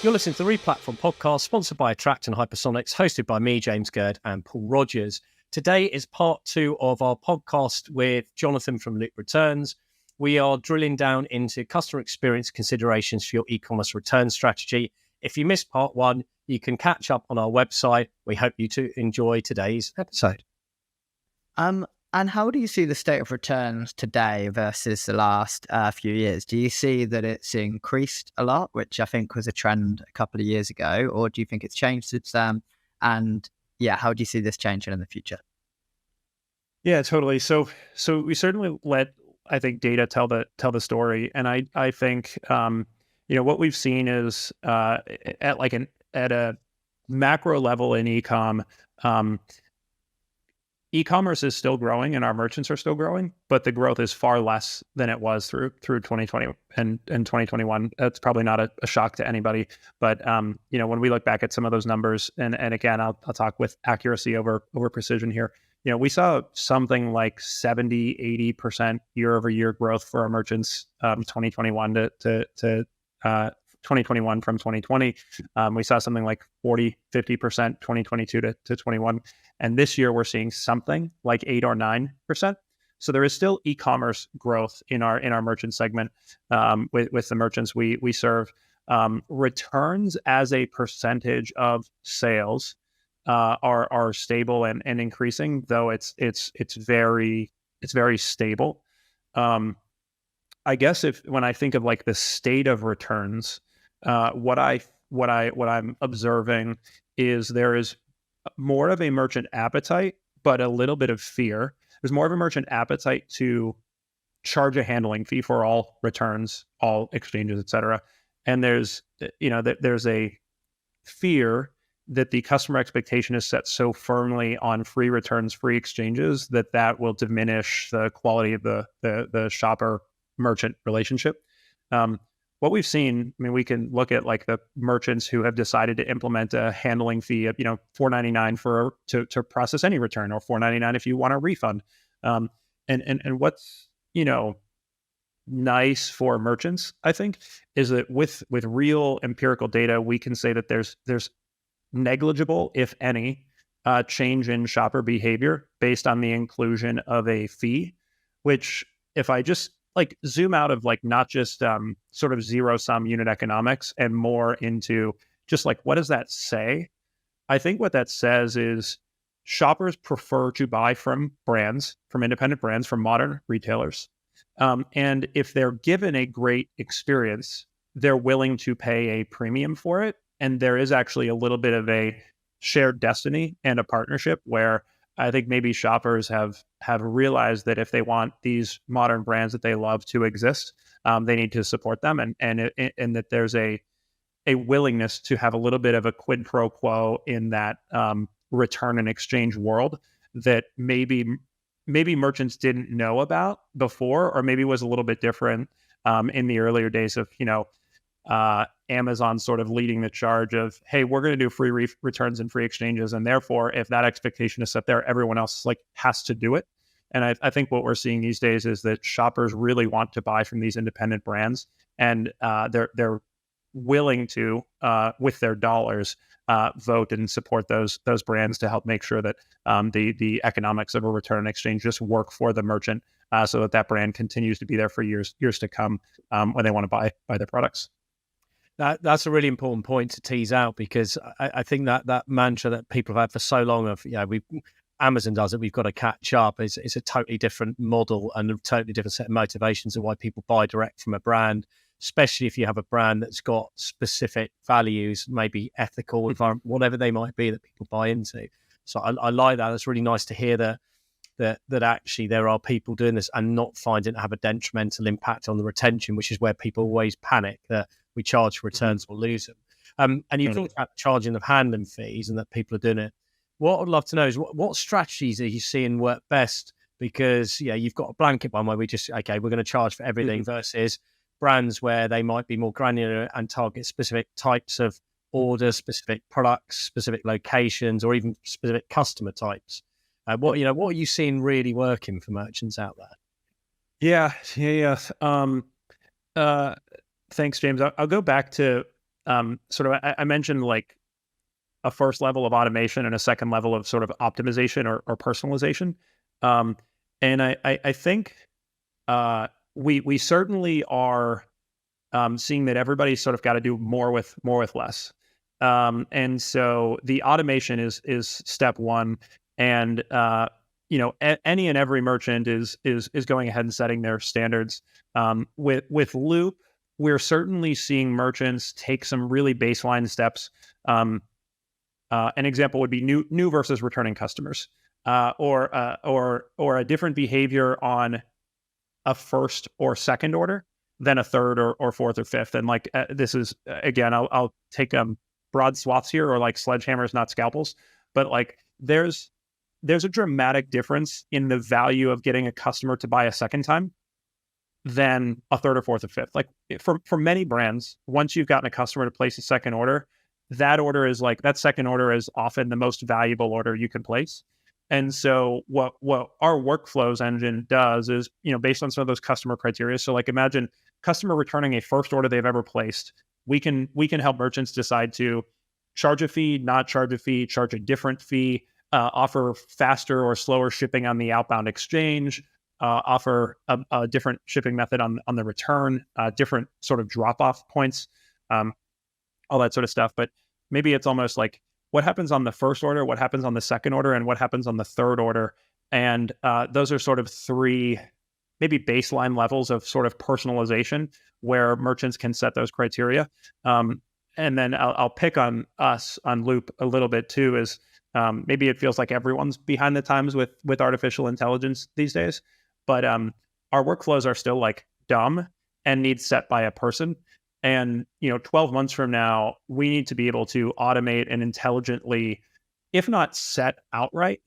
You're listening to the Replatform podcast, sponsored by Attract and Hypersonics, hosted by me, James Gerd, and Paul Rogers. Today is part 2 of our podcast with Jonathan from Loop Returns. We are drilling down into customer experience considerations for your e-commerce return strategy. If you missed part 1, you can catch up on our website. We hope you to enjoy today's episode. And how do you see the state of returns today versus the last few years? Do you see that it's increased a lot, which I think was a trend a couple of years ago, or do you think it's changed since then? And yeah, how do you see this changing in the future? Yeah, totally. So we certainly let, I think, data tell the story, and I think what we've seen is at a macro level in e-commerce is still growing and our merchants are still growing, but the growth is far less than it was through 2020 and 2021. That's probably not a shock to anybody. But when we look back at some of those numbers, and again, I'll talk with accuracy over precision here. We saw something like 70-80% year-over-year growth for our merchants, 2021 to 2021 from 2020. We saw something like 40-50% 2022 to 21. And this year we're seeing something like 8 or 9%. So there is still e-commerce growth in our merchant segment with the merchants we serve. Returns as a percentage of sales are stable and increasing, though it's very stable. I guess when I think of like the state of returns, what I'm observing is there is more of a merchant appetite, but a little bit of fear. There's more of a merchant appetite to charge a handling fee for all returns, all exchanges, et cetera. And there's a fear that the customer expectation is set so firmly on free returns, free exchanges, that will diminish the quality of the shopper merchant relationship. What we've seen, I mean, we can look at like the merchants who have decided to implement a handling fee of $4.99 to process any return, or $4.99 if you want a refund. And what's nice for merchants, I think, is that with real empirical data, we can say that there's negligible, if any, change in shopper behavior based on the inclusion of a fee. Which, if I just zoom out of not just sort of zero-sum unit economics and more into just what does that say? I think what that says is shoppers prefer to buy from independent brands, from modern retailers. And if they're given a great experience, they're willing to pay a premium for it. And there is actually a little bit of a shared destiny and a partnership where I think maybe shoppers have realized that if they want these modern brands that they love to exist, they need to support them, and that there's a willingness to have a little bit of a quid pro quo in that return and exchange world that maybe merchants didn't know about before, or maybe was a little bit different in the earlier days of Amazon sort of leading the charge of, hey, we're going to do free returns and free exchanges, and therefore, if that expectation is set there, everyone else has to do it. And I think what we're seeing these days is that shoppers really want to buy from these independent brands, and they're willing to, with their dollars, vote and support those brands to help make sure that the economics of a return and exchange just work for the merchant, so that brand continues to be there for years to come when they want to buy their products. That's a really important point to tease out, because I think that mantra that people have had for so long of, Amazon does it, we've got to catch up, is a totally different model and a totally different set of motivations of why people buy direct from a brand, especially if you have a brand that's got specific values, maybe ethical, environment, whatever they might be that people buy into. So I like that. It's really nice to hear that actually there are people doing this and not finding it have a detrimental impact on the retention, which is where people always panic that we charge for returns, we'll lose them. And you talked about charging of handling fees and that people are doing it. What I'd love to know is what strategies are you seeing work best? Because you've got a blanket one where we're going to charge for everything, versus brands where they might be more granular and target specific types of orders, specific products, specific locations, or even specific customer types. What are you seeing really working for merchants out there? Yeah. Thanks, James. I'll go back to sort of, I mentioned like a first level of automation and a second level of sort of optimization or personalization. And I think we certainly are seeing that everybody's sort of got to do more with less. And so the automation is step one. And any and every merchant is going ahead and setting their standards. With Loop, we're certainly seeing merchants take some really baseline steps. An example would be new versus returning customers, or a different behavior on a first or second order than a third or fourth or fifth. And like this is again, I'll take broad swaths here, or like sledgehammers, not scalpels. But like there's a dramatic difference in the value of getting a customer to buy a second time than a third or fourth or fifth. Like for many brands, once you've gotten a customer to place a second order, that second order is often the most valuable order you can place. And so what our workflows engine does is, based on some of those customer criteria. So like imagine customer returning a first order they've ever placed. We can help merchants decide to charge a fee, not charge a fee, charge a different fee, offer faster or slower shipping on the outbound exchange, offer a different shipping method on the return, different sort of drop-off points, all that sort of stuff. But maybe it's almost like what happens on the first order, what happens on the second order, and what happens on the third order. And those are sort of three maybe baseline levels of sort of personalization where merchants can set those criteria. And then I'll pick on us on Loop a little bit too, is maybe it feels like everyone's behind the times with artificial intelligence these days, but our workflows are still like dumb and need set by a person. And 12 months from now, we need to be able to automate and intelligently, if not set outright,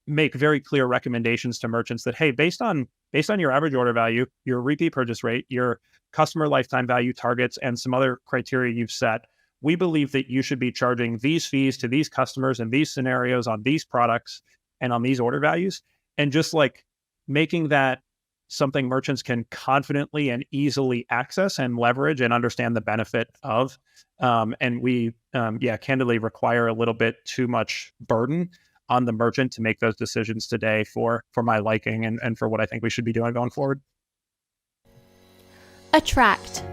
make very clear recommendations to merchants that, hey, based on your average order value, your repeat purchase rate, your customer lifetime value targets, and some other criteria you've set, we believe that you should be charging these fees to these customers in these scenarios on these products and on these order values. And just like making that something merchants can confidently and easily access and leverage and understand the benefit of. And we, candidly require a little bit too much burden on the merchant to make those decisions today for my liking and for what I think we should be doing going forward. Attract,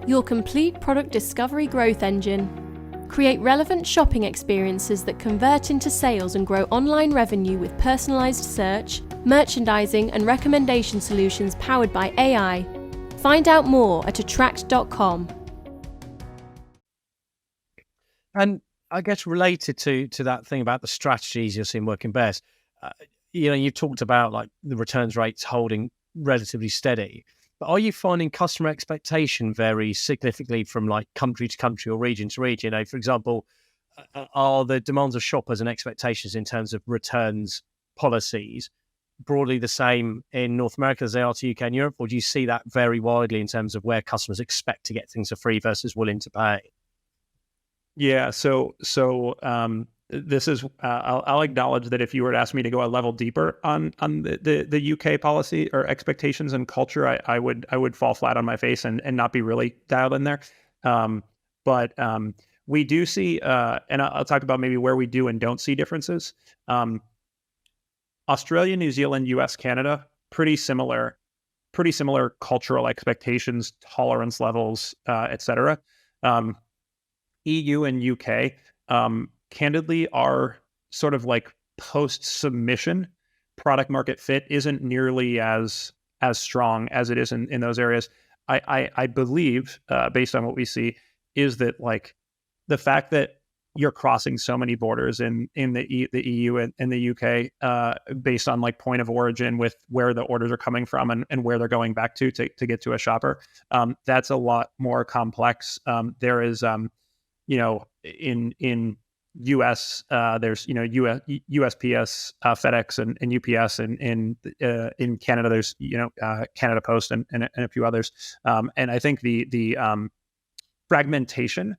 your complete product discovery growth engine. Create relevant shopping experiences that convert into sales and grow online revenue with personalized search, merchandising, and recommendation solutions powered by AI. Find out more at attract.com. And I guess related to that thing about the strategies you're seeing working best, you've talked about like the returns rates holding relatively steady. But are you finding customer expectation vary significantly from like country to country or region to region? For example, are the demands of shoppers and expectations in terms of returns policies broadly the same in North America as they are to UK and Europe? Or do you see that vary widely in terms of where customers expect to get things for free versus willing to pay? Yeah. So this is, I'll acknowledge that if you were to ask me to go a level deeper on the UK policy or expectations and culture, I would fall flat on my face and not be really dialed in there. But we do see, and I'll talk about maybe where we do and don't see differences. Australia, New Zealand, US, Canada, pretty similar cultural expectations, tolerance levels, et cetera. EU and UK, candidly, are sort of like post-submission product market fit isn't nearly as strong as it is in those areas. I believe, based on what we see, is that like the fact that you're crossing so many borders in the EU and the UK based on like point of origin with where the orders are coming from and where they're going back to get to a shopper. That's a lot more complex. There is, in US, there's USPS, FedEx, and UPS, and in Canada there's Canada Post and a few others. And I think the fragmentation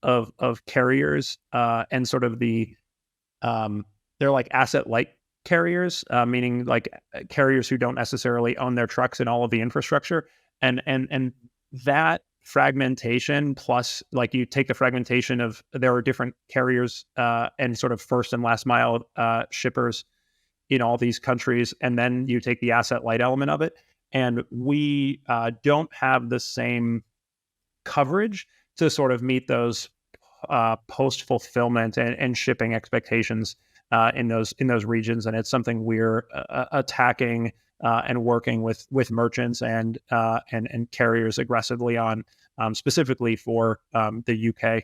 of carriers and sort of they're like asset light carriers, meaning like carriers who don't necessarily own their trucks and all of the infrastructure, and that fragmentation plus, like, you take the fragmentation of there are different carriers and sort of first and last mile shippers in all these countries, and then you take the asset light element of it, and we don't have the same coverage to sort of meet those post fulfillment and shipping expectations in those regions, and it's something we're attacking and working with merchants and carriers aggressively on, specifically for the UK.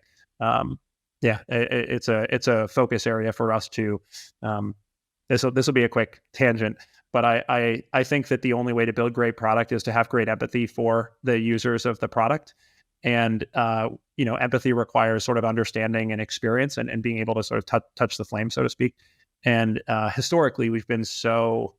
It's a focus area for us to. This will be a quick tangent, but I think that the only way to build great product is to have great empathy for the users of the product. And, empathy requires sort of understanding and experience and being able to sort of touch the flame, so to speak. And historically, we've been so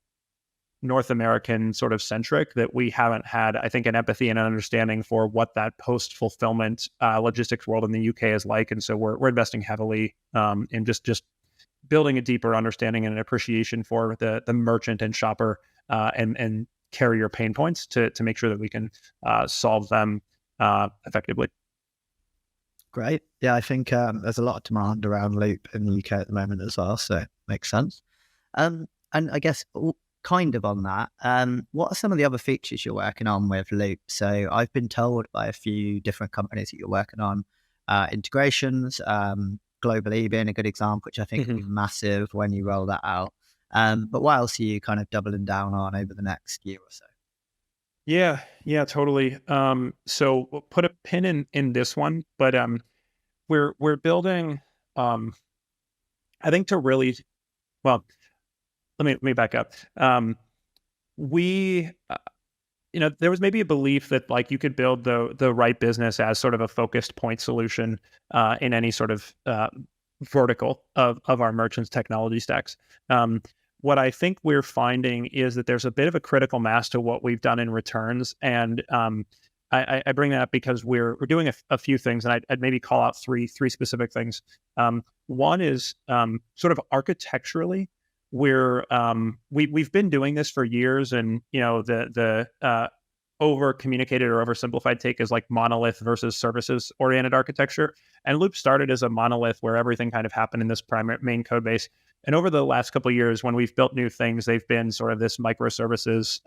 North American sort of centric that we haven't had, I think, an empathy and an understanding for what that post-fulfillment logistics world in the UK is like. And so we're investing heavily in just building a deeper understanding and an appreciation for the merchant and shopper and carrier pain points to make sure that we can solve them effectively. Great. Yeah, I think there's a lot of demand around Loop in the UK at the moment as well, so it makes sense. And I guess kind of on that, what are some of the other features you're working on with Loop? So I've been told by a few different companies that you're working on integrations, globally being a good example, which I think will be massive when you roll that out. But what else are you kind of doubling down on over the next year or so? Yeah, totally. So we'll put a pin in this one, but we're building. I think to really, well, let me back up. We, there was maybe a belief that, like, you could build the right business as sort of a focused point solution in any sort of vertical of our merchants' technology stacks. What I think we're finding is that there's a bit of a critical mass to what we've done in returns. And I bring that up because we're doing a few things, and I'd maybe call out three specific things. One is sort of architecturally, we've been doing this for years, and the over communicated or oversimplified take is like monolith versus services oriented architecture. And Loop started as a monolith where everything kind of happened in this main code base. And over the last couple of years, when we've built new things, they've been sort of this microservices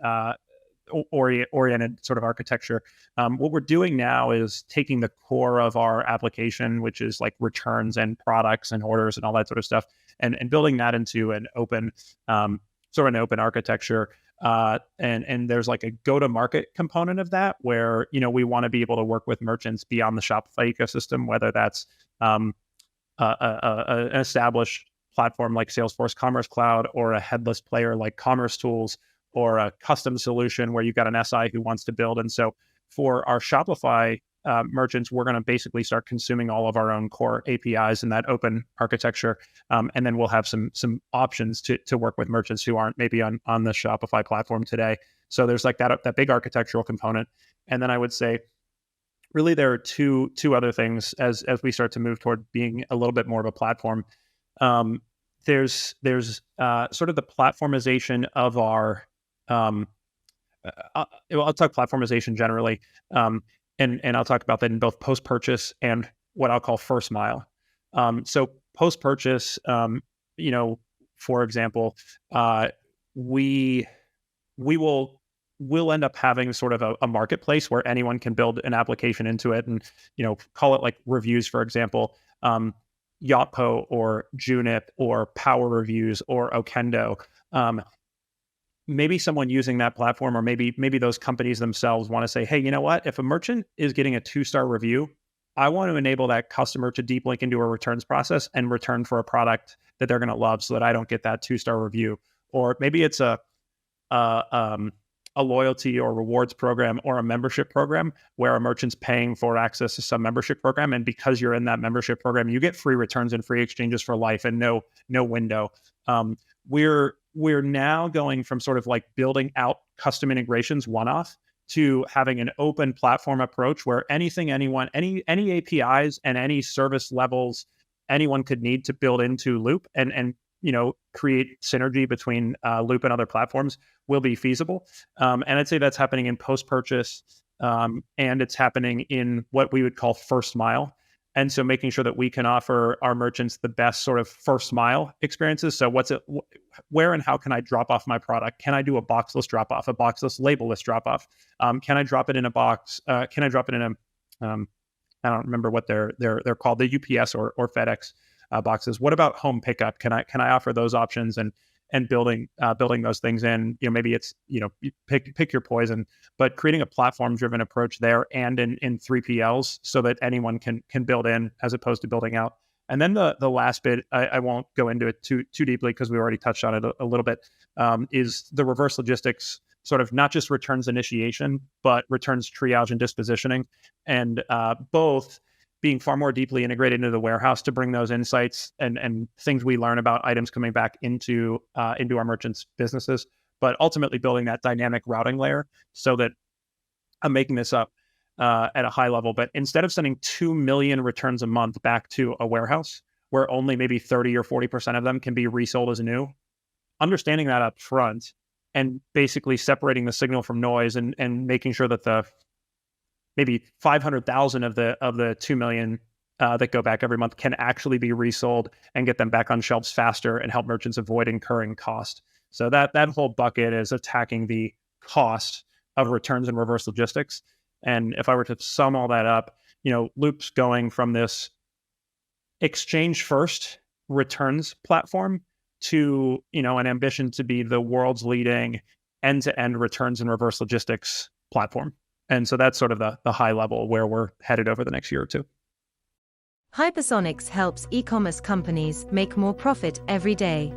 oriented sort of architecture. What we're doing now is taking the core of our application, which is like returns and products and orders and all that sort of stuff, and building that into an open sort of an open architecture. And there's like a go-to-market component of that where, we want to be able to work with merchants beyond the Shopify ecosystem, whether that's an established platform like Salesforce Commerce Cloud, or a headless player like Commerce Tools, or a custom solution where you've got an SI who wants to build. And so for our Shopify merchants, we're going to basically start consuming all of our own core APIs in that open architecture. And then we'll have some options to work with merchants who aren't maybe on the Shopify platform today. So there's like that big architectural component. And then I would say, really, there are two other things as we start to move toward being a little bit more of a platform. There's sort of the platformization of our, I'll talk platformization generally, and I'll talk about that in both post-purchase and what I'll call first mile. So post-purchase, for example, we'll end up having sort of a marketplace where anyone can build an application into it, and call it like reviews, for example. Yotpo or Junip or Power Reviews or Okendo. Maybe someone using that platform, or maybe those companies themselves want to say, hey, you know what? If a merchant is getting a 2-star review, I want to enable that customer to deep link into a returns process and return for a product that they're going to love, so that I don't get that 2-star review. Or maybe it's a loyalty or rewards program or a membership program where a merchant's paying for access to some membership program. And because you're in that membership program, you get free returns and free exchanges for life and no window. We're now going from sort of like building out custom integrations one-off to having an open platform approach where any APIs and any service levels anyone could need to build into Loop and create synergy between Loop and other platforms will be feasible. And I'd say that's happening in post-purchase and it's happening in what we would call first mile. And so making sure that we can offer our merchants the best sort of first mile experiences. So where and how can I drop off my product? Can I do a boxless drop off, a boxless label-less drop off? Can I drop it in a box? Can I drop it in a, I don't remember what they're called, the UPS or FedEx boxes. What about home pickup? Can I offer those options and building those things in? Maybe it's, you pick your poison, but creating a platform driven approach there and in 3PLs so that anyone can build in as opposed to building out. And then the last bit, I won't go into it too deeply because we already touched on it a little bit, is the reverse logistics, sort of not just returns initiation, but returns triage and dispositioning, and both being far more deeply integrated into the warehouse to bring those insights and things we learn about items coming back into our merchants' businesses, but ultimately building that dynamic routing layer so that I'm making this up at a high level, but instead of sending 2 million returns a month back to a warehouse where only maybe 30 or 40% of them can be resold as new, understanding that up front and basically separating the signal from noise and making sure that the maybe 500,000 of the 2 million that go back every month can actually be resold and get them back on shelves faster and help merchants avoid incurring cost. So that whole bucket is attacking the cost of returns and reverse logistics. And if I were to sum all that up, Loop's going from this exchange first returns platform to, an ambition to be the world's leading end-to-end returns and reverse logistics platform. And so that's sort of the high level where we're headed over the next year or two. Hypersonics helps e-commerce companies make more profit every day.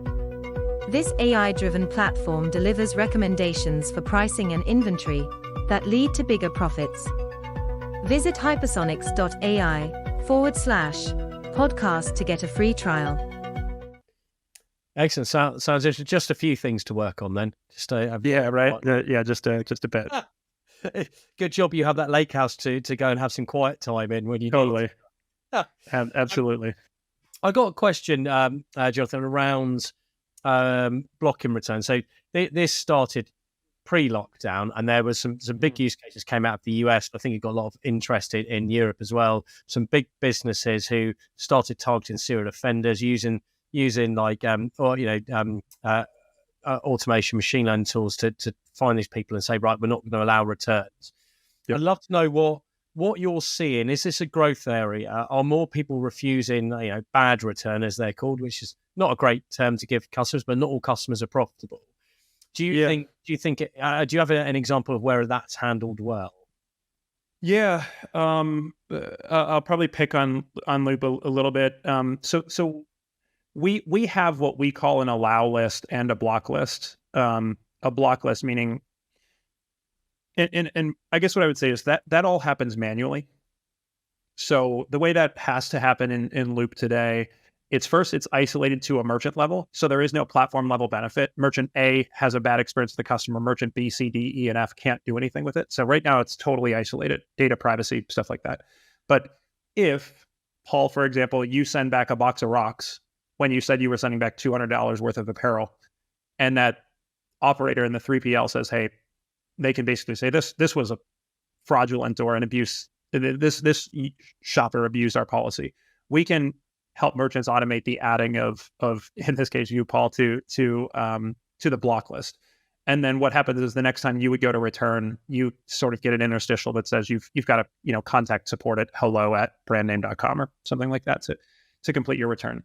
This AI-driven platform delivers recommendations for pricing and inventory that lead to bigger profits. Visit hypersonics.ai/podcast to get a free trial. Excellent. Sounds interesting. Just a few things to work on then. Just right. Just a bit. Good job you have that lake house to go and have some quiet time in when you totally. Absolutely. I got a question, Jonathan, around blocking returns. So this started pre-lockdown, and there was some big use cases came out of the US. I think it got a lot of interest in Europe as well. Some big businesses who started targeting serial offenders using like automation, machine learning tools to find these people and say, right, we're not going to allow returns. Yep. I'd love to know what you're seeing. Is this a growth area? Are more people refusing, bad return as they're called, which is not a great term to give customers, but not all customers are profitable. Do you think? Do you have an example of where that's handled well? Yeah, I'll probably pick on Loop a little bit. So we have what we call an allow list and a block list. A block list meaning, and I guess what I would say is that all happens manually. So the way that has to happen in Loop today, it's isolated to a merchant level. So there is no platform level benefit. Merchant A has a bad experience with the customer. Merchant B, C, D, E, and F can't do anything with it. So right now it's totally isolated, data privacy, stuff like that. But if, Paul, for example, you send back a box of rocks when you said you were sending back $200 worth of apparel, and that operator in the 3PL says, hey, they can basically say this was a fraudulent or an abuse. This shopper abused our policy. We can help merchants automate the adding of in this case you, Paul, to the block list. And then what happens is the next time you would go to return, you sort of get an interstitial that says you've got to contact support at hello@brandname.com or something like that to complete your return.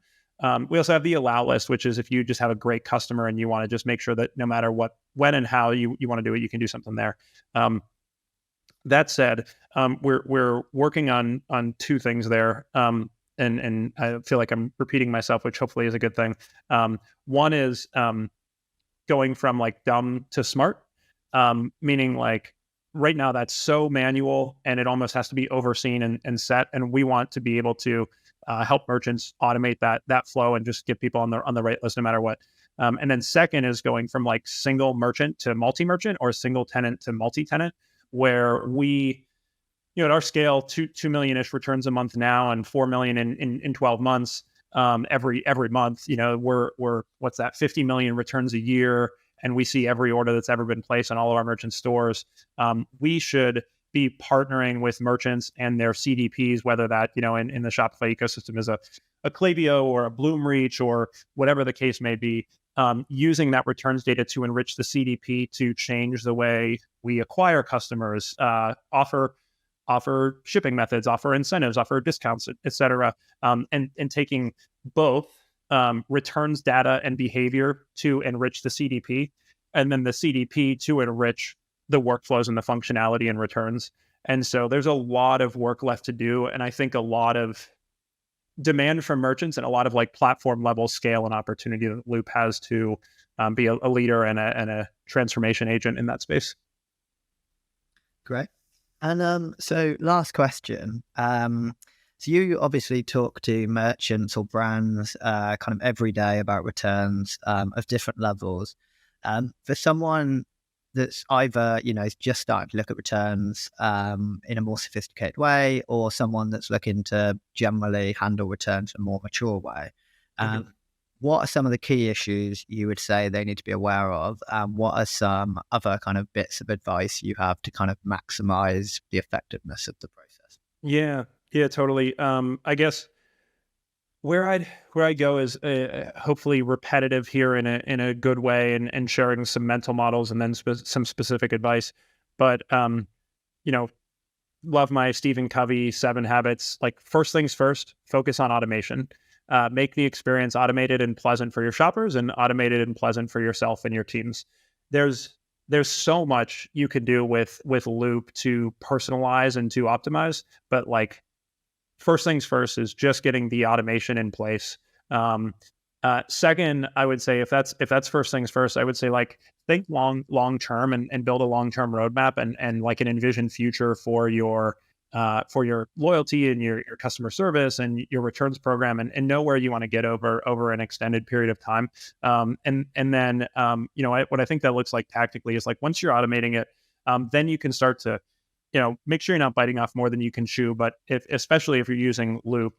We also have the allow list, which is if you just have a great customer and you want to just make sure that no matter what, when and how you want to do it, you can do something there. That said, we're working on two things there. And I feel like I'm repeating myself, which hopefully is a good thing. One is going from like dumb to smart, meaning like right now that's so manual and it almost has to be overseen and set. And we want to be able to help merchants automate that flow and just get people on the right list no matter what. And then second is going from like single merchant to multi-merchant or single tenant to multi-tenant, where we, at our scale, 2 million-ish returns a month now and 4 million in 12 months, every month, we're what's that, 50 million returns a year. And we see every order that's ever been placed on all of our merchant stores. We should be partnering with merchants and their CDPs, whether that, in the Shopify ecosystem is a Klaviyo or a Bloomreach or whatever the case may be, using that returns data to enrich the CDP to change the way we acquire customers, offer shipping methods, offer incentives, offer discounts, et cetera, and taking both returns data and behavior to enrich the CDP, and then the CDP to enrich the workflows and the functionality and returns. And so there's a lot of work left to do, and I think a lot of demand from merchants and a lot of like platform level scale and opportunity that Loop has to be a leader and a transformation agent in that space. Great. And so last question. So you obviously talk to merchants or brands kind of every day about returns of different levels. For someone that's either, is just starting to look at returns in a more sophisticated way, or someone that's looking to generally handle returns in a more mature way, what are some of the key issues you would say they need to be aware of? What are some other kind of bits of advice you have to kind of maximize the effectiveness of the process? Yeah, totally. I guess where I go is hopefully repetitive here in a good way, and sharing some mental models and then some specific advice. But love my Stephen Covey 7 habits. Like, first things first, focus on automation. Make the experience automated and pleasant for your shoppers, and automated and pleasant for yourself and your teams. There's so much you can do with Loop to personalize and to optimize, but like, first things first is just getting the automation in place. Second, I would say if that's first things first, I would say like think long term and build a long-term roadmap and like an envisioned future for your loyalty and your customer service and your returns program, and know where you want to get over an extended period of time. And then what I think that looks like tactically is like, once you're automating it, then you can start to make sure you're not biting off more than you can chew. But especially if you're using Loop,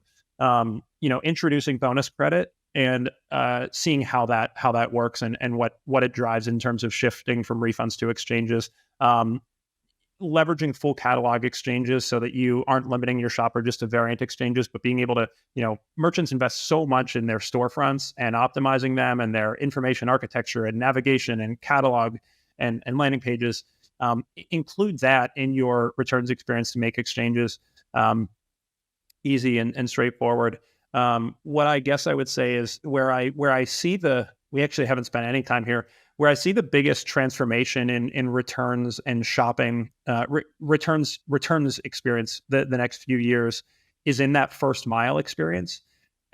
introducing bonus credit and seeing how that works and what it drives in terms of shifting from refunds to exchanges, leveraging full catalog exchanges so that you aren't limiting your shopper just to variant exchanges, but being able to, merchants invest so much in their storefronts and optimizing them and their information architecture and navigation and catalog and landing pages. Include that in your returns experience to make exchanges easy and straightforward. What I guess I would say is where I see we actually haven't spent any time here, where I see the biggest transformation in returns and shopping, returns experience the next few years is in that first mile experience.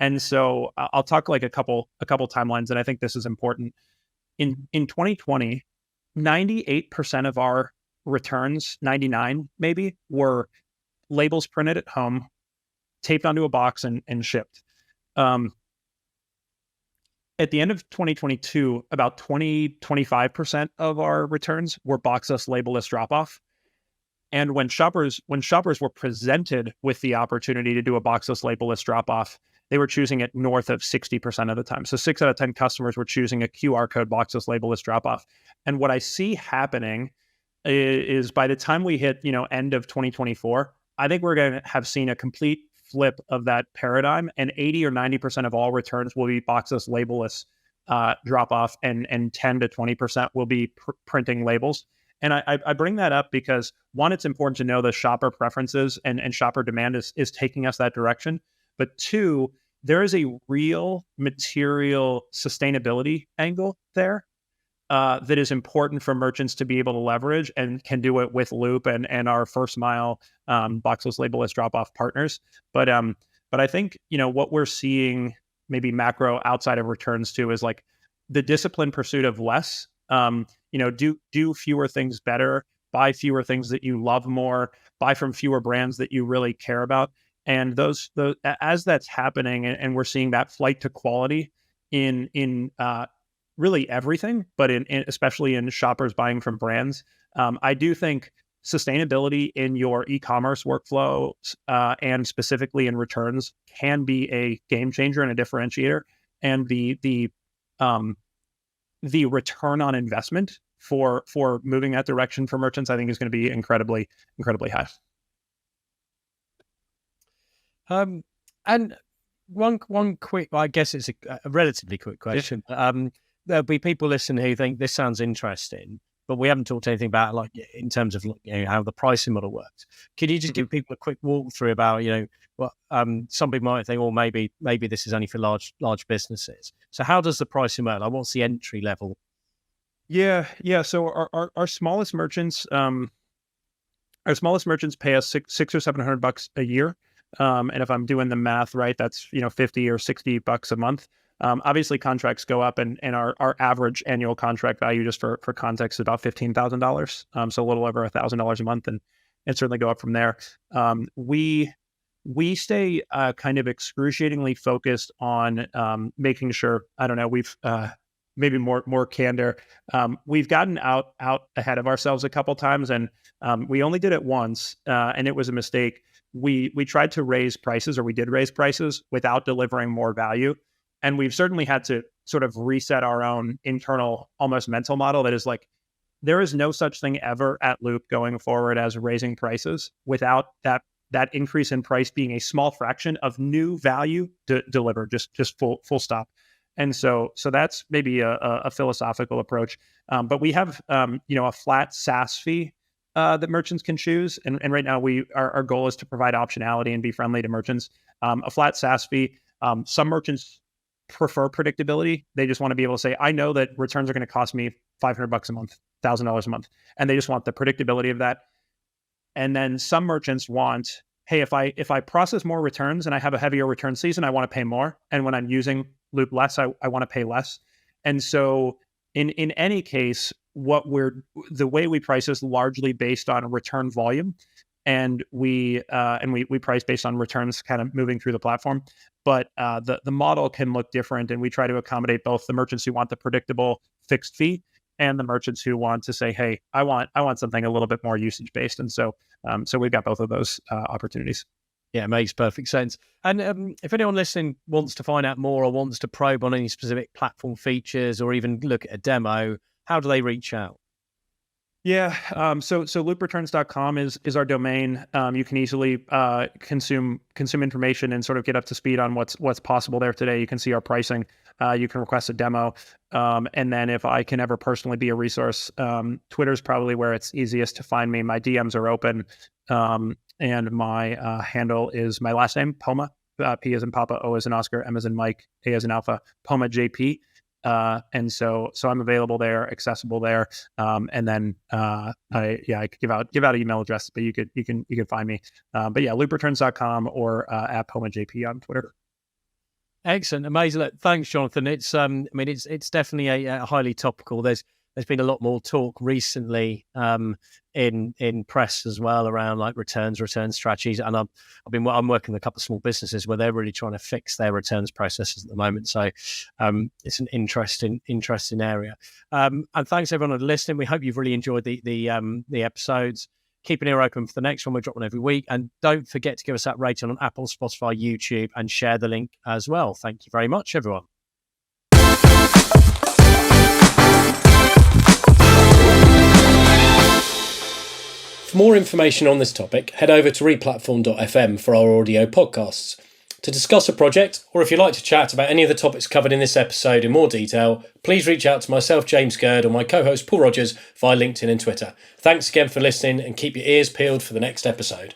And so I'll talk like a couple timelines, and I think this is important. In 2020, 98% of our returns, 99 maybe, were labels printed at home, taped onto a box and shipped. At the end of 2022, about 25% of our returns were boxless, labelless drop-off. And when shoppers were presented with the opportunity to do a boxless, labelless drop-off, they were choosing it north of 60% of the time. So 6 out of 10 customers were choosing a QR code boxless, labelless drop-off. And what I see happening is by the time we hit, end of 2024, I think we're going to have seen a complete flip of that paradigm, and 80 or 90% of all returns will be boxless, labelless drop-off, and 10 to 20% will be printing labels. And I bring that up because, one, it's important to know the shopper preferences and shopper demand is taking us that direction. But two, there is a real material sustainability angle there that is important for merchants to be able to leverage, and can do it with Loop and our first mile boxless, labelless drop-off partners. But I think, what we're seeing maybe macro outside of returns too is like the disciplined pursuit of less. Do fewer things better, buy fewer things that you love more, buy from fewer brands that you really care about. And as that's happening, and we're seeing that flight to quality in really everything, but especially in shoppers buying from brands, I do think sustainability in your e-commerce workflows and specifically in returns can be a game changer and a differentiator. And the return on investment for moving that direction for merchants, I think is going to be incredibly high. And one quick, I guess it's a relatively quick question. Yeah. There'll be people listening who think this sounds interesting, but we haven't talked anything about, like, in terms of, how the pricing model works. Can you just give people a quick walkthrough about, what some people might think, well, maybe this is only for large businesses. So how does the pricing work? Like, what's the entry level? Yeah. So our smallest merchants, pay us $600 or $700 a year. And if I'm doing the math right, that's, $50 or $60 a month. Obviously contracts go up, and our average annual contract value, just for context, is about $15,000. So a little over $1,000 a month, and certainly go up from there. We stay kind of excruciatingly focused on making sure, we've maybe more candor. We've gotten out ahead of ourselves a couple times, and we only did it once, and it was a mistake. We tried to raise prices, or we did raise prices without delivering more value. And we've certainly had to sort of reset our own internal, almost mental model that is like, there is no such thing ever at Loop going forward as raising prices without that increase in price being a small fraction of new value delivered, just full stop. And so that's maybe a philosophical approach. But we have, a flat SaaS fee that merchants can choose. And right now our goal is to provide optionality and be friendly to merchants. A flat SaaS fee. Some merchants prefer predictability. They just want to be able to say, I know that returns are going to cost me $500 a month, $1,000 a month. And they just want the predictability of that. And then some merchants want, hey, if I process more returns and I have a heavier return season, I want to pay more. And when I'm using Loop less, I want to pay less. And so in any case, the way we price is largely based on return volume. And we price based on returns kind of moving through the platform. But the model can look different, and we try to accommodate both the merchants who want the predictable fixed fee and the merchants who want to say, hey, I want something a little bit more usage based. And so we've got both of those opportunities. Yeah, it makes perfect sense. And if anyone listening wants to find out more or wants to probe on any specific platform features or even look at a demo, how do they reach out? Yeah. So loopreturns.com is our domain. You can easily consume information and sort of get up to speed on what's possible there today. You can see our pricing. You can request a demo. And then if I can ever personally be a resource, Twitter's probably where it's easiest to find me. My DMs are open. And my handle is my last name, Poma. P as in Papa, O as in Oscar, M as in Mike, A as in Alpha, Poma JP. And so I'm available there, accessible there. And then, I could give out an email address, but you can find me. But yeah, loopreturns.com or, at PomaJP on Twitter. Excellent. Amazing. Look, thanks, Jonathan. It's, it's definitely a highly topical. There's been a lot more talk recently, in press as well around like return strategies. And I'm working with a couple of small businesses where they're really trying to fix their returns processes at the moment. So, it's an interesting area. And thanks everyone for listening. We hope you've really enjoyed the episodes. Keep an ear open for the next one. We drop one every week. And don't forget to give us that rating on Apple, Spotify, YouTube, and share the link as well. Thank you very much, everyone. For more information on this topic, head over to replatform.fm for our audio podcasts. To discuss a project, or if you'd like to chat about any of the topics covered in this episode in more detail, please reach out to myself, James Gurd, or my co-host Paul Rogers via LinkedIn and Twitter. Thanks again for listening, and keep your ears peeled for the next episode.